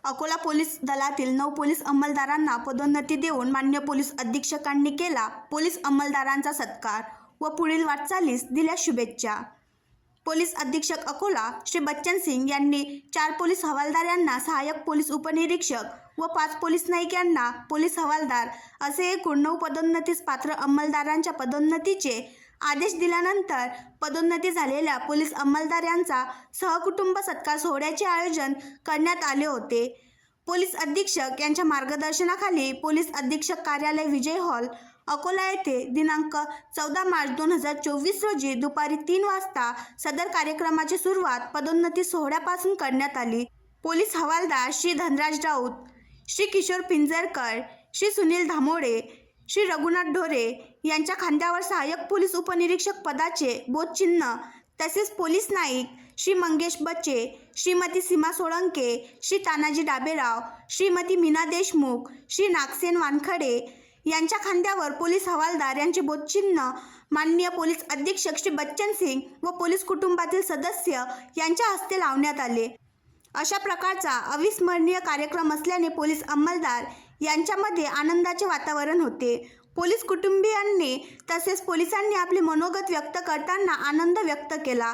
Akola police दलातील 9 police अंमलदारांना पदोन्नती देऊन माननीय पोलीस अधीक्षकांनी केला पोलीस अंमलदारांचा सत्कार व पुढील वाटचालीस दिल्या शुभेच्छा। पोलीस अधीक्षक अकोला श्री बच्चन सिंग यांनी 4 पोलीस हवालदार यांना सहाय्यक पोलीस उपनिरीक्षक व 5 पोलीस नाईक यांना पोलीस हवालदार असे एकूण 9 पदोन्नतीस पात्र अंमलदारांच्या पदोन्नतीचे आदेश दिल्यानंतर पदोन्नती झालेल्या पोलीस अंमलदार यांचा सहकुटुंब सत्कार सोहळ्याचे आयोजन करण्यात आले होते। पोलीस अधीक्षक यांच्या मार्गदर्शनाखाली पोलीस अधीक्षक कार्यालय विजय हॉल अकोला येथे दिनांक 14 मार्च 2024 रोजी दुपारी 3 वाजता सदर कार्यक्रमाची सुरुवात पदोन्नती सोहळ्यापासून करण्यात आली। पोलीस हवालदार श्री धनराज राऊत, श्री किशोर पिंजरकर, श्री सुनील धामोडे, श्री रघुनाथ ढोरे यांच्या खांद्यावर सहाय्यक पोलीस उपनिरीक्षक पदाचे बोधचिन्ह तसेच पोलीस नाईक श्री मंगेश बच्चे, श्रीमती सीमा सोळंके, श्री तानाजी डाबेराव, श्रीमती मीना देशमुख, श्री नागसेन वानखडे यांच्या खांद्यावर पोलीस हवालदार यांचे बोधचिन्ह माननीय पोलीस अधीक्षक श्री बच्चन सिंग व पोलीस कुटुंबातील सदस्य यांच्या हस्ते लावण्यात आले। अशा प्रकारचा अविस्मरणीय कार्यक्रम असल्याने पोलीस अंमलदार यांच्यामध्ये आनंदाचे वातावरण होते। पोलीस कुटुंबियांनी तसेच पोलिसांनी आपले मनोगत व्यक्त करताना आनंद व्यक्त केला।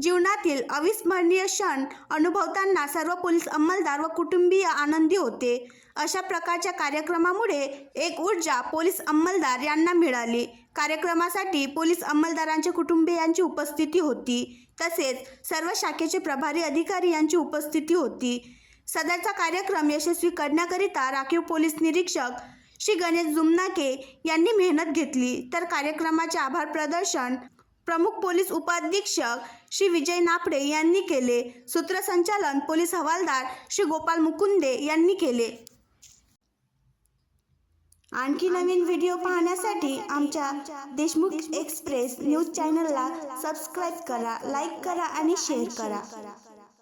जीवनातील अविस्मरणीय क्षण अनुभवताना सर्व पोलीस अंमलदार व कुटुंबीय आनंदी होते। अशा प्रकारच्या कार्यक्रमामुळे एक ऊर्जा पोलीस अंमलदार यांना मिळाली। कार्यक्रमासाठी पोलीस अंमलदारांच्या कुटुंबियांची उपस्थिती होती तसेच सर्व शाखेचे प्रभारी अधिकारी यांची उपस्थिती होती। सदरचा कार्यक्रम यशस्वी करण्याकरिता राखीव पोलीस निरीक्षक श्री गणेश जुमनाके यांनी मेहनत घेतली, तर कार्यक्रमाचे आभार प्रदर्शन प्रमुख पोलीस उपअधीक्षक श्री विजय नापडे यांनी केले। सूत्रसंचालन पोलीस हवालदार श्री गोपाल मुकुंदे यांनी केले। आणखी नवीन व्हिडिओ पाहण्यासाठी आमच्या देशमुख एक्सप्रेस न्यूज चॅनलला सबस्क्राईब करा, लाईक करा आणि शेअर करा।